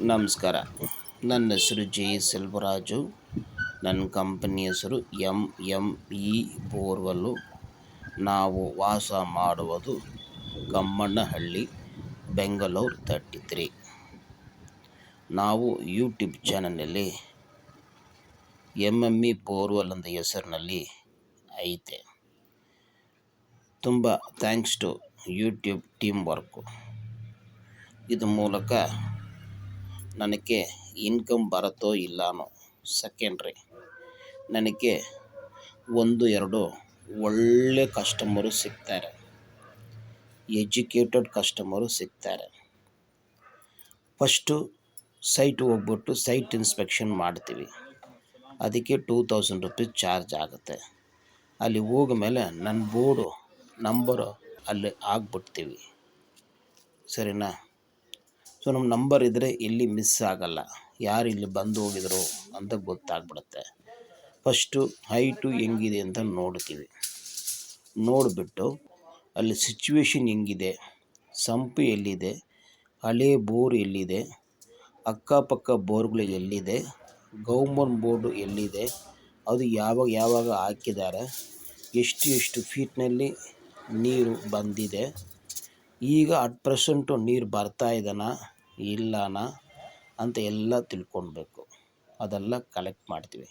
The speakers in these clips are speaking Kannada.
ನಮಸ್ಕಾರ. ನನ್ನ ಹೆಸರು ಜೆ ಸೆಲ್ವರಾಜು. ನನ್ನ ಕಂಪನಿ ಹೆಸರು MME ಬೋರ್ವೆಲ್ಲು. ನಾವು ವಾಸ ಮಾಡುವುದು ಕಮ್ಮಣ್ಣಹಳ್ಳಿ, ಬೆಂಗಳೂರು 33. ನಾವು ಯೂಟ್ಯೂಬ್ ಚಾನಲ್ನಲ್ಲಿ MME ಬೋರ್ವೆಲ್ ಅಂತ ಹೆಸರಿನಲ್ಲಿ ಐತೆ. ತುಂಬ thanks to YouTube team work. ಇದು ಮೂಲಕ ನನಗೆ ಇನ್ಕಮ್ ಬರುತ್ತೋ ಇಲ್ಲನೋ ಸೆಕೆಂಡ್ರಿ. ನನಗೆ 1-2 ಒಳ್ಳೆ ಕಸ್ಟಮರು ಸಿಗ್ತಾರೆ, ಎಜುಕೇಟೆಡ್ ಕಸ್ಟಮರು ಸಿಗ್ತಾರೆ. ಫಸ್ಟು ಸೈಟ್ ಹೋಗ್ಬಿಟ್ಟು ಸೈಟ್ ಇನ್ಸ್ಪೆಕ್ಷನ್ ಮಾಡ್ತೀವಿ. ಅದಕ್ಕೆ 2000 ರೂಪೀಸ್ ಚಾರ್ಜ್ ಆಗುತ್ತೆ. ಅಲ್ಲಿ ಹೋದ ಮೇಲೆ ನನ್ನ ಬೋರ್ಡು ನಂಬರು ಅಲ್ಲಿ ಹಾಕ್ಬಿಡ್ತೀವಿ, ಸರಿನಾ? ಸೊ ನಮ್ಮ ನಂಬರ್ ಇದ್ದರೆ ಎಲ್ಲಿ ಮಿಸ್ ಆಗಲ್ಲ, ಯಾರು ಇಲ್ಲಿ ಬಂದು ಹೋಗಿದ್ರು ಅಂತ ಗೊತ್ತಾಗ್ಬಿಡುತ್ತೆ. ಫಸ್ಟು ಹೈಟು ಹೆಂಗಿದೆ ಅಂತ ನೋಡ್ತೀವಿ. ನೋಡಿಬಿಟ್ಟು ಅಲ್ಲಿ ಸಿಚುವೇಶನ್ ಹೆಂಗಿದೆ, ಸಂಪು ಎಲ್ಲಿದೆ, ಹಳೆ ಬೋರ್ ಎಲ್ಲಿದೆ, ಅಕ್ಕಪಕ್ಕ ಬೋರ್ಗಳು ಎಲ್ಲಿದೆ, ಗೌರ್ಮೆಂಟ್ ಬೋರ್ಡು ಎಲ್ಲಿದೆ, ಅದು ಯಾವಾಗ ಹಾಕಿದ್ದಾರೆ, ಎಷ್ಟು ಫೀಟ್ನಲ್ಲಿ ನೀರು ಬಂದಿದೆ, ಈಗ ಅಟ್ ಪ್ರೆಸೆಂಟು ನೀರು ಬರ್ತಾ ಇದೆನಾ ಇಲ್ಲನಾ ಅಂತ ಎಲ್ಲ ತಿಳ್ಕೊಳ್ಬೇಕು. ಅದೆಲ್ಲ ಕಲೆಕ್ಟ್ ಮಾಡ್ತೀವಿ.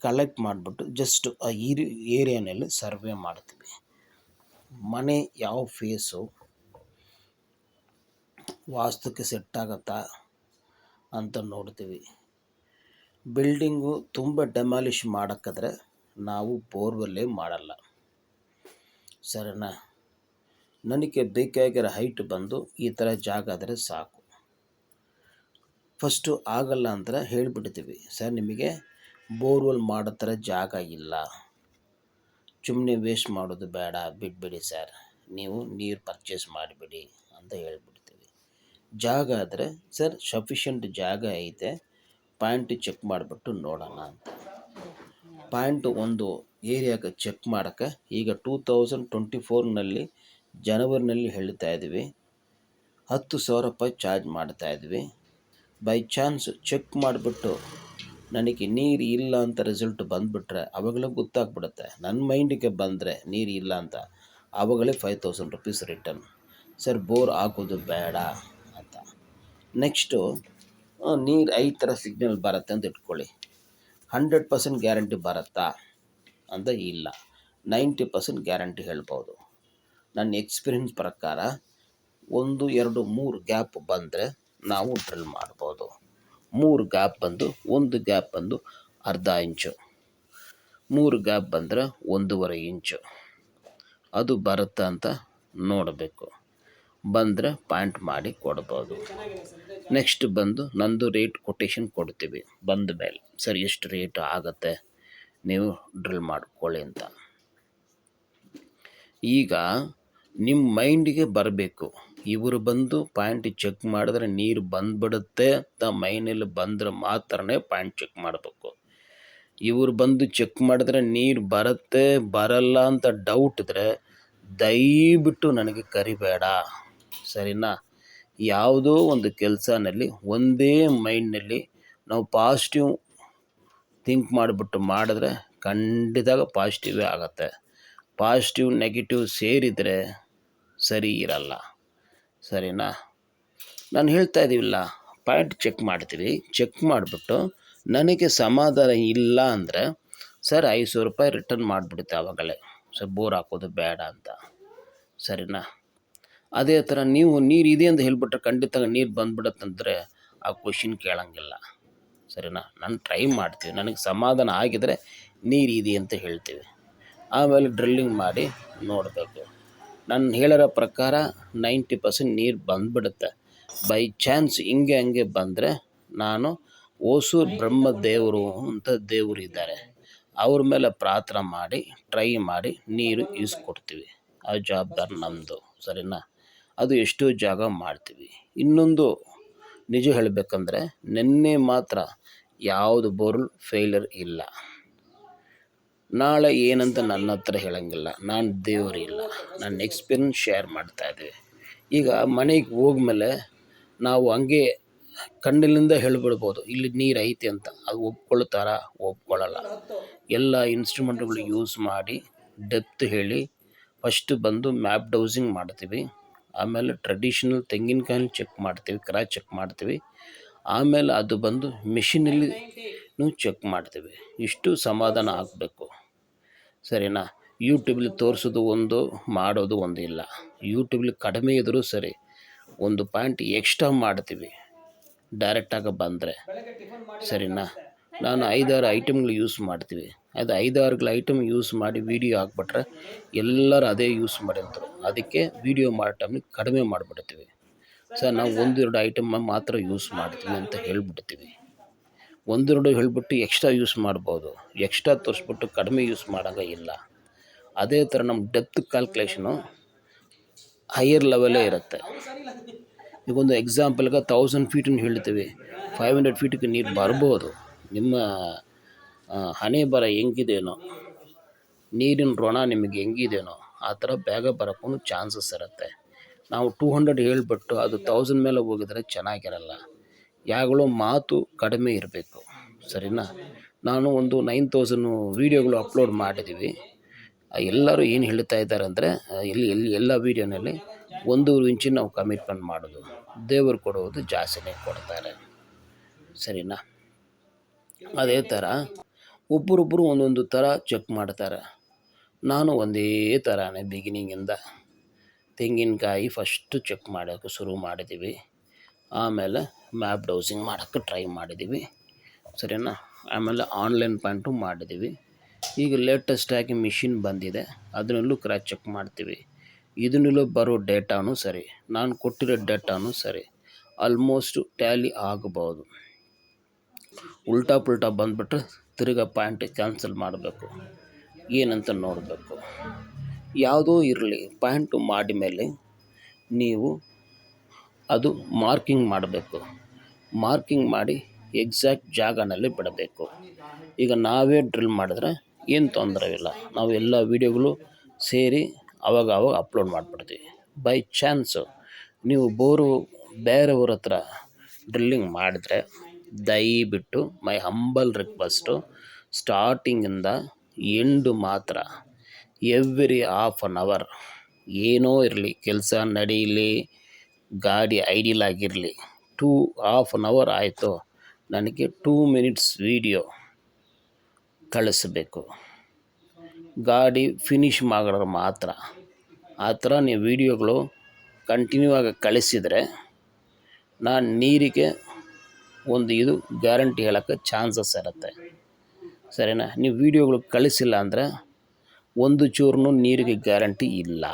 ಕಲೆಕ್ಟ್ ಮಾಡಿಬಿಟ್ಟು ಜಸ್ಟ್ ಆ ಏರಿಯಾನಲ್ಲಿ ಸರ್ವೆ ಮಾಡ್ತೀವಿ. ಮನೆ ಯಾವ ಫೇಸು ವಾಸ್ತುಕ್ಕೆ ಸೆಟ್ ಆಗುತ್ತಾ ಅಂತ ನೋಡ್ತೀವಿ. ಬಿಲ್ಡಿಂಗು ತುಂಬ ಡೆಮಾಲಿಷ್ ಮಾಡೋಕ್ಕಾದ್ರೆ ನಾವು ಬೋರ್ವೆಲ್ಲೇ ಮಾಡಲ್ಲ, ಸರಿನಾ? ನನಗೆ ಬೇಕಾಗಿರೋ ಹೈಟ್ ಬಂದು ಈ ಥರ ಜಾಗ ಆದರೆ ಸಾಕು. ಫಸ್ಟು ಆಗಲ್ಲ ಅಂತ ಹೇಳಿಬಿಡ್ತೀವಿ, ಸರ್ ನಿಮಗೆ ಬೋರ್ವೆಲ್ ಮಾಡೋ ಥರ ಜಾಗ ಇಲ್ಲ, ಸುಮ್ಮನೆ ವೇಸ್ಟ್ ಮಾಡೋದು ಬೇಡ, ಬಿಟ್ಬಿಡಿ ಸರ್, ನೀವು ನೀರು ಪರ್ಚೇಸ್ ಮಾಡಿಬಿಡಿ ಅಂತ ಹೇಳ್ಬಿಡ್ತೀವಿ. ಜಾಗ ಆದರೆ ಸರ್ ಸಫಿಷಿಯೆಂಟ್ ಜಾಗ ಐತೆ, ಪಾಯಿಂಟ್ ಚೆಕ್ ಮಾಡಿಬಿಟ್ಟು ನೋಡೋಣ ಅಂತ. ಪಾಯಿಂಟು ಒಂದು ಏರಿಯಾಗೆ ಚೆಕ್ ಮಾಡೋಕ್ಕೆ ಈಗ 2024ನಲ್ಲಿ ಜನವರಿನಲ್ಲಿ ಹೇಳ್ತಾ ಇದ್ವಿ, 10,000 ರೂಪಾಯಿ ಚಾರ್ಜ್ ಮಾಡ್ತಾಯಿದ್ವಿ. ಬೈ ಚಾನ್ಸ್ ಚೆಕ್ ಮಾಡಿಬಿಟ್ಟು ನನಗೆ ನೀರು ಇಲ್ಲ ಅಂತ ರಿಸಲ್ಟ್ ಬಂದುಬಿಟ್ರೆ ಆವಾಗಲೇ ಗೊತ್ತಾಗ್ಬಿಡುತ್ತೆ. ನನ್ನ ಮೈಂಡಿಗೆ ಬಂದರೆ ನೀರು ಇಲ್ಲ ಅಂತ, ಆವಾಗಲೇ 5,000 ರೂಪೀಸ್ ರಿಟರ್ನ್. ಸರ್ ಬೋರ್ ಹಾಕೋದು ಬೇಡ ಅಂತ. ನೆಕ್ಸ್ಟು ನೀರು 5 ಥರ ಸಿಗ್ನಲ್ ಬರುತ್ತೆ ಅಂತ ಇಟ್ಕೊಳ್ಳಿ. 100% ಗ್ಯಾರಂಟಿ ಬರುತ್ತಾ ಅಂತ ಇಲ್ಲ, 90% ಗ್ಯಾರಂಟಿ ಹೇಳ್ಬೋದು. ನನ್ನ ಎಕ್ಸ್ಪೀರಿಯನ್ಸ್ ಪ್ರಕಾರ 1, 2, 3 ಗ್ಯಾಪ್ ಬಂದರೆ ನಾವು ಡ್ರಿಲ್ ಮಾಡ್ಬೋದು. 3 ಗ್ಯಾಪ್ ಬಂದು 1 ಗ್ಯಾಪ್ ಬಂದು ಅರ್ಧ ಇಂಚು, 3 ಗ್ಯಾಪ್ ಬಂದರೆ 1.5 ಇಂಚು ಅದು ಬರುತ್ತಾ ಅಂತ ನೋಡಬೇಕು. ಬಂದರೆ ಪಾಯಿಂಟ್ ಮಾಡಿ ಕೊಡ್ಬೋದು. ನೆಕ್ಸ್ಟ್ ಬಂದು ನಂದು ರೇಟ್ ಕೊಟೇಶನ್ ಕೊಡ್ತೀವಿ ಬಂದ ಮೇಲೆ, ಸರ್ ಎಷ್ಟು ರೇಟ್ ಆಗುತ್ತೆ ನೀವು ಡ್ರಿಲ್ ಮಾಡ್ಕೊಳ್ಳಿ ಅಂತ. ಈಗ ನಿಮ್ಮ ಮೈಂಡಿಗೆ ಬರಬೇಕು, ಇವರು ಬಂದು ಪಾಯಿಂಟ್ ಚೆಕ್ ಮಾಡಿದ್ರೆ ನೀರು ಬಂದುಬಿಡುತ್ತೆ ಅಂತ ಮೈನಲ್ಲಿ ಬಂದರೆ ಮಾತ್ರನೇ ಪಾಯಿಂಟ್ ಚೆಕ್ ಮಾಡಬೇಕು. ಇವರು ಬಂದು ಚೆಕ್ ಮಾಡಿದ್ರೆ ನೀರು ಬರುತ್ತೆ ಬರಲ್ಲ ಅಂತ ಡೌಟ್ ಇದ್ದರೆ ದಯವಿಟ್ಟು ನನಗೆ ಕರಿಬೇಡ, ಸರಿನಾ? ಯಾವುದೋ ಒಂದು ಕೆಲಸನಲ್ಲಿ ಒಂದೇ ಮೈಂಡ್ನಲ್ಲಿ ನಾವು ಪಾಸಿಟಿವ್ ಥಿಂಕ್ ಮಾಡಿಬಿಟ್ಟು ಮಾಡಿದ್ರೆ ಖಂಡಿತ ಪಾಸಿಟಿವೇ ಆಗುತ್ತೆ. ಪಾಸಿಟಿವ್ ನೆಗೆಟಿವ್ ಸೇರಿದರೆ ಸರಿ ಇರಲ್ಲ, ಸರಿನಾ? ನಾನು ಹೇಳ್ತಾ ಇದ್ದೀವಿಲ್ಲ, ಪಾಯಿಂಟ್ ಚೆಕ್ ಮಾಡ್ತೀವಿ. ಚೆಕ್ ಮಾಡಿಬಿಟ್ಟು ನನಗೆ ಸಮಾಧಾನ ಇಲ್ಲ ಅಂದರೆ ಸರ್ 500 ರೂಪಾಯಿ ರಿಟರ್ನ್ ಮಾಡಿಬಿಡುತ್ತೆ ಆವಾಗಲೇ, ಸರ್ ಬೋರ್ ಹಾಕೋದು ಬೇಡ ಅಂತ, ಸರಿನಾ? ಅದೇ ಥರ ನೀವು ನೀರು ಇದೆ ಅಂತ ಹೇಳಿಬಿಟ್ರೆ ಖಂಡಿತ ನೀರು ಬಂದುಬಿಡುತ್ತಂದರೆ ಆ ಕ್ವಶನ್ ಕೇಳೋಂಗಿಲ್ಲ, ಸರಿನಾ? ನಾನು ಟ್ರೈ ಮಾಡ್ತೀವಿ, ನನಗೆ ಸಮಾಧಾನ ಆಗಿದರೆ ನೀರು ಇದೆ ಅಂತ ಹೇಳ್ತೀವಿ. ಆಮೇಲೆ ಡ್ರಿಲ್ಲಿಂಗ್ ಮಾಡಿ ನೋಡಬೇಕು. ನಾನು ಹೇಳಿರೋ ಪ್ರಕಾರ 90% ನೀರು ಬಂದುಬಿಡುತ್ತೆ. ಬೈ ಚಾನ್ಸ್ ಹಂಗೆ ಬಂದರೆ ನಾನು ಹೊಸೂರು ಬ್ರಹ್ಮದೇವರು ಅಂತ ದೇವರು ಇದ್ದಾರೆ, ಅವ್ರ ಮೇಲೆ ಪ್ರಾರ್ಥನೆ ಮಾಡಿ ಟ್ರೈ ಮಾಡಿ ನೀರು ಈಸ್ಕೊಡ್ತೀವಿ. ಆ ಜವಾಬ್ದಾರಿ ನಮ್ಮದು, ಸರಿನಾ? ಅದು ಎಷ್ಟೋ ಜಾಗ ಮಾಡ್ತೀವಿ. ಇನ್ನೊಂದು ನಿಜ ಹೇಳಬೇಕಂದ್ರೆ ನಿನ್ನೆ ಮಾತ್ರ ಯಾವುದು ಬೋರ್ವೆಲ್ ಫೇಲ್ಯೂರ್ ಇಲ್ಲ. ನಾಳೆ ಏನಂತ ನನ್ನ ಹತ್ರ ಹೇಳೋಂಗಿಲ್ಲ, ನಾನು ದೇವರಿಲ್ಲ, ನನ್ನ ಎಕ್ಸ್ಪೀರಿಯನ್ಸ್ ಶೇರ್ ಮಾಡ್ತಾಯಿದ್ವಿ. ಈಗ ಮನೆಗೆ ಹೋಗ್ಮೇಲೆ ನಾವು ಹಂಗೆ ಕಣ್ಣಿನಿಂದ ಹೇಳ್ಬಿಡ್ಬೋದು ಇಲ್ಲಿ ನೀರು ಐತೆ ಅಂತ. ಅದು ಒಪ್ಕೊಳ್ತಾರ? ಒಪ್ಕೊಳ್ಳಲ್ಲ. ಎಲ್ಲ ಇನ್ಸ್ಟ್ರೂಮೆಂಟ್ಗಳು ಯೂಸ್ ಮಾಡಿ ಡೆಪ್ತ್ ಹೇಳಿ ಫಸ್ಟ್ ಬಂದು ಮ್ಯಾಪ್ ಡೌಸಿಂಗ್ ಮಾಡ್ತೀವಿ. ಆಮೇಲೆ ಟ್ರೆಡಿಷನಲ್ ತೆಂಗಿನಕಾಯಿನ ಚೆಕ್ ಮಾಡ್ತೀವಿ, ಕ್ರಾಚ್ ಚೆಕ್ ಮಾಡ್ತೀವಿ. ಆಮೇಲೆ ಅದು ಬಂದು ಮಿಷಿನಲ್ಲಿ ಚೆಕ್ ಮಾಡ್ತೀವಿ. ಇಷ್ಟು ಸಮಾಧಾನ ಆಗಬೇಕು, ಸರಿನಾ? ಯೂಟ್ಯೂಬಲ್ಲಿ ತೋರಿಸೋದು ಒಂದು, ಮಾಡೋದು ಒಂದು ಇಲ್ಲ. ಯೂಟ್ಯೂಬಲ್ಲಿ ಕಡಿಮೆ ಇದ್ದರೂ ಸರಿ, ಒಂದು ಪಾಯಿಂಟ್ ಎಕ್ಸ್ಟ್ರಾ ಮಾಡ್ತೀವಿ ಡೈರೆಕ್ಟಾಗಿ ಬಂದರೆ, ಸರಿನಾ? ನಾನು 5-6 ಐಟಮ್ಗಳು ಯೂಸ್ ಮಾಡ್ತೀವಿ. ಅದು 5-6 ಐಟಮ್ ಯೂಸ್ ಮಾಡಿ ವೀಡಿಯೋ ಹಾಕ್ಬಿಟ್ರೆ ಎಲ್ಲರೂ ಅದೇ ಯೂಸ್ ಮಾಡಿರ್ತಾರೆ. ಅದಕ್ಕೆ ವೀಡಿಯೋ ಮಾಡೋ ಟೈಮಿಗೆ ಕಡಿಮೆ ಮಾಡಿಬಿಡ್ತೀವಿ. ಸರ್ ನಾವು 1-2 ಐಟಮ್ ಮಾತ್ರ ಯೂಸ್ ಮಾಡ್ತೀವಿ ಅಂತ ಹೇಳ್ಬಿಡ್ತೀವಿ. 1-2 ಹೇಳ್ಬಿಟ್ಟು ಎಕ್ಸ್ಟ್ರಾ ಯೂಸ್ ಮಾಡ್ಬೋದು. ಎಕ್ಸ್ಟ್ರಾ ತೋರಿಸ್ಬಿಟ್ಟು ಕಡಿಮೆ ಯೂಸ್ ಮಾಡೋಂಗೆ ಇಲ್ಲ. ಅದೇ ಥರ ನಮ್ಮ ಡೆಪ್ತ್ ಕ್ಯಾಲ್ಕುಲೇಷನು ಹೈಯರ್ ಲೆವೆಲೇ ಇರುತ್ತೆ. ಈಗೊಂದು ಎಕ್ಸಾಂಪಲ್ಗೆ 1000 ಫೀಟನ್ನು ಹೇಳ್ತೀವಿ, 500 ಫೀಟಿಗೆ ನೀರು ಬರ್ಬೋದು. ನಿಮ್ಮ ಹಣೆ ಬರ ಹೆಂಗಿದೇನೋ, ನೀರಿನ ಋಣ ನಿಮಗೆ ಹೆಂಗಿದೇನೋ ಆ ಥರ ಬೇಗ ಬರೋಕ್ಕೂ ಚಾನ್ಸಸ್ ಇರುತ್ತೆ. ನಾವು 200 ಹೇಳ್ಬಿಟ್ಟು ಅದು 1000 ಮೇಲೆ ಹೋಗಿದ್ರೆ ಚೆನ್ನಾಗಿರಲ್ಲ. ಯಾವಾಗಲೂ ಮಾತು ಕಡಿಮೆ ಇರಬೇಕು, ಸರಿನಾ? ನಾನು ಒಂದು 9000 ವೀಡಿಯೋಗಳು ಅಪ್ಲೋಡ್ ಮಾಡಿದ್ದೀವಿ. ಎಲ್ಲರೂ ಏನು ಹೇಳ್ತಾ ಇದ್ದಾರೆ ಅಂದರೆ, ಎಲ್ಲ ವೀಡಿಯೋನಲ್ಲಿ 1.5 ಇಂಚಿನ ನಾವು ಕಮಿಟ್ಮೆಂಟ್ ಮಾಡೋದು, ದೇವರು ಕೊಡುವುದು ಜಾಸ್ತಿನೇ ಕೊಡ್ತಾರೆ, ಸರಿನಾ? ಅದೇ ಥರ ಒಬ್ಬರೊಬ್ಬರು ಒಂದೊಂದು ಥರ ಚೆಕ್ ಮಾಡ್ತಾರೆ. ನಾನು ಒಂದೇ ಥರನೇ ಬಿಗಿನಿಂಗಿಂದ ತೆಂಗಿನಕಾಯಿ ಫಸ್ಟು ಚೆಕ್ ಮಾಡೋಕ್ಕೆ ಶುರು ಮಾಡಿದ್ದೀವಿ. ಆಮೇಲೆ ಮ್ಯಾಪ್ ಡೌಸಿಂಗ್ ಮಾಡೋಕ್ಕೆ ಟ್ರೈ ಮಾಡಿದ್ದೀವಿ, ಸರಿನಾ? ಆಮೇಲೆ ಆನ್ಲೈನ್ ಪಾಯಿಂಟು ಮಾಡಿದ್ದೀವಿ. ಈಗ ಲೇಟೆಸ್ಟಾಗಿ ಮಿಷಿನ್ ಬಂದಿದೆ, ಅದರಲ್ಲೂ ಕ್ರಾಚ್ ಚೆಕ್ ಮಾಡ್ತೀವಿ. ಇದನ್ನಲ್ಲೂ ಬರೋ ಡೇಟಾನು ಸರಿ, ನಾನು ಕೊಟ್ಟಿರೋ ಡೇಟಾನು ಸರಿ, ಆಲ್ಮೋಸ್ಟು ಟ್ಯಾಲಿ ಆಗಬಹುದು. ಉಲ್ಟಾ ಪುಲ್ಟಾ ಬಂದುಬಿಟ್ರೆ ತಿರ್ಗಾ ಪಾಯಿಂಟ್ ಕ್ಯಾನ್ಸಲ್ ಮಾಡಬೇಕು, ಏನಂತ ನೋಡಬೇಕು. ಯಾವುದೋ ಇರಲಿ, ಪಾಯಿಂಟು ಮಾಡಿ ಮೇಲೆ ನೀವು ಅದು ಮಾರ್ಕಿಂಗ್ ಮಾಡಬೇಕು. ಮಾರ್ಕಿಂಗ್ ಮಾಡಿ ಎಕ್ಸಾಕ್ಟ್ ಜಾಗನಲ್ಲಿ ಬಿಡಬೇಕು. ಈಗ ನಾವೇ ಡ್ರಿಲ್ ಮಾಡಿದ್ರೆ ಏನು ತೊಂದರೆ ಇಲ್ಲ, ನಾವು ಎಲ್ಲ ವೀಡಿಯೋಗಳು ಸೇರಿ ಅವಾಗ ಅಪ್ಲೋಡ್ ಮಾಡಿಬಿಡ್ತೀವಿ. ಬೈ ಚಾನ್ಸು ನೀವು ಬೇರೆಯವ್ರ ಹತ್ರ ಡ್ರಿಲ್ಲಿಂಗ್ ಮಾಡಿದ್ರೆ ದಯವಿಟ್ಟು ಮೈ ಹಂಬಲ್ ರಿಕ್ವೆಸ್ಟು, ಸ್ಟಾರ್ಟಿಂಗಿಂದ ಎಂಡು ಮಾತ್ರ ಎವ್ರಿ ಹಾಫ್ ಆನ್ ಅವರ್ ಏನೋ ಇರಲಿ, ಕೆಲಸ ನಡೀಲಿ, ಗಾಡಿ ಐಡಿಯಲ್ ಆಗಿರಲಿ, ಹಾಫ್ ಆನ್ ಅವರ್ ಆಯಿತು, ನನಗೆ 2 ಮಿನಿಟ್ಸ್ ವೀಡಿಯೋ ಕಳಿಸಬೇಕು. ಗಾಡಿ ಫಿನಿಷ್ ಮಾಡಿದ್ರೆ ಮಾತ್ರ. ಆ ಥರ ನೀವು ವೀಡಿಯೋಗಳು ಕಂಟಿನ್ಯೂ ಆಗಿ ಕಳಿಸಿದರೆ ನಾನು ನೀರಿಗೆ ಇದು ಗ್ಯಾರಂಟಿ ಹೇಳೋಕ್ಕೆ ಚಾನ್ಸಸ್ ಇರುತ್ತೆ, ಸರಿನಾ? ನೀವು ವೀಡಿಯೋಗಳು ಕಳಿಸಿಲ್ಲ ಅಂದರೆ ಒಂದು ಚೂರು ನೀರಿಗೆ ಗ್ಯಾರಂಟಿ ಇಲ್ಲ.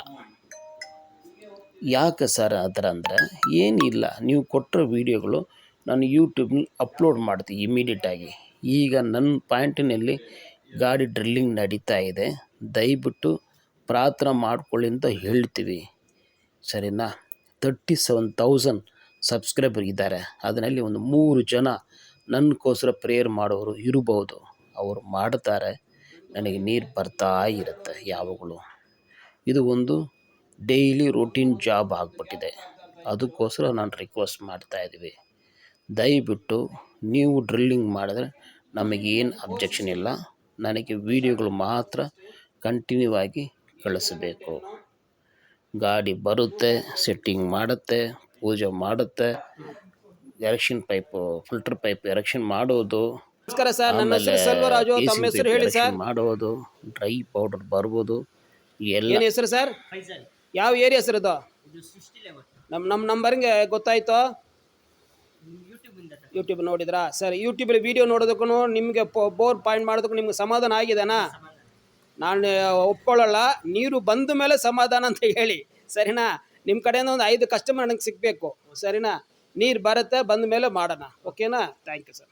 ಯಾಕೆ ಸರ್ ಆ ಥರ ಅಂದರೆ ಏನಿಲ್ಲ, ನೀವು ಕೊಟ್ಟಿರೋ ವೀಡಿಯೋಗಳು ನಾನು ಯೂಟ್ಯೂಬ್ನಲ್ಲಿ ಅಪ್ಲೋಡ್ ಮಾಡ್ತೀನಿ ಇಮಿಡಿಯೇಟಾಗಿ. ಈಗ ನನ್ನ ಪಾಯಿಂಟಿನಲ್ಲಿ ಗಾಡಿ ಡ್ರಿಲ್ಲಿಂಗ್ ನಡೀತಾ ಇದೆ, ದಯವಿಟ್ಟು ಪ್ರಾರ್ಥನೆ ಮಾಡ್ಕೊಳ್ಳಿ ಅಂತ ಹೇಳ್ತೀವಿ, ಸರಿನಾ? 37,000 ಸಬ್ಸ್ಕ್ರೈಬರ್ ಇದ್ದಾರೆ. ಅದರಲ್ಲಿ ಒಂದು 3 ಜನ ನನಗೋಸ್ಕರ ಪ್ರೇಯರ್ ಮಾಡೋರು ಇರಬಹುದು. ಅವರು ಮಾಡ್ತಾರೆ, ನನಗೆ ನೀರು ಬರ್ತಾ ಇರುತ್ತೆ ಯಾವಾಗಲೂ. ಇದು ಒಂದು ಡೈಲಿ ರೂಟೀನ್ ಜಾಬ್ ಆಗಿಬಿಟ್ಟಿದೆ. ಅದಕ್ಕೋಸ್ಕರ ನಾನು ರಿಕ್ವೆಸ್ಟ್ ಮಾಡ್ತಾಯಿದ್ದೀವಿ, ದಯವಿಟ್ಟು ನೀವು ಡ್ರಿಲ್ಲಿಂಗ್ ಮಾಡಿದ್ರೆ ನಮಗೇನು ಅಬ್ಜೆಕ್ಷನ್ ಇಲ್ಲ. ನನಗೆ ವೀಡಿಯೋಗಳು ಮಾತ್ರ ಕಂಟಿನ್ಯೂ ಆಗಿ ಕಳಿಸಬೇಕು. ಗಾಡಿ ಬರುತ್ತೆ, ಸೆಟ್ಟಿಂಗ್ ಮಾಡುತ್ತೆ, ಪೂಜೆ ಮಾಡುತ್ತೆ, erection pipe, filter pipe erection ಮಾಡೋದು, ನಮಸ್ಕಾರ ಸರ್, ನನ್ನ ಹೆಸರು ಸೆಲ್ವರಾಜು. ತಮ್ಮ ಹೆಸರು ಹೇಳಿ ಸರ್? ಮಾಡೋದು, ಡ್ರೈ ಪೌಡರ್ ಬರ್ಬೋದು ಎಲ್ಲ. ಏನು ಹೆಸರು ಸರ್? ಯಾವ ಏರಿಯಾ ಸರ್ ಇದು? ನಮ್ಮ ನಂಬರ್ಗೆ ಗೊತ್ತಾಯ್ತು. ಯೂಟ್ಯೂಬ್ ನೋಡಿದ್ರಾ ಸರ್? ಯೂಟ್ಯೂಬಲ್ಲಿ ವೀಡಿಯೋ ನೋಡೋದಕ್ಕೂ ನಿಮಗೆ ಬೋರ್ ಪಾಯಿಂಟ್ ಮಾಡೋದಕ್ಕೂ ನಿಮ್ಗೆ ಸಮಾಧಾನ ಆಗಿದೆನಾ? ನಾನು ಒಪ್ಕೊಳ್ಳಲ್ಲ, ನೀರು ಬಂದ ಮೇಲೆ ಸಮಾಧಾನ ಅಂತ ಹೇಳಿ, ಸರಿನಾ? ನಿಮ್ಮ ಕಡೆಯಿಂದ ಒಂದು 5 ಕಸ್ಟಮರ್ ನನಗೆ ಸಿಗಬೇಕು, ಸರಿನಾ? ನೀರು ಬರುತ್ತೆ, ಬಂದ ಮೇಲೆ ಮಾಡೋಣ, ಓಕೆನಾ? Thank you sir.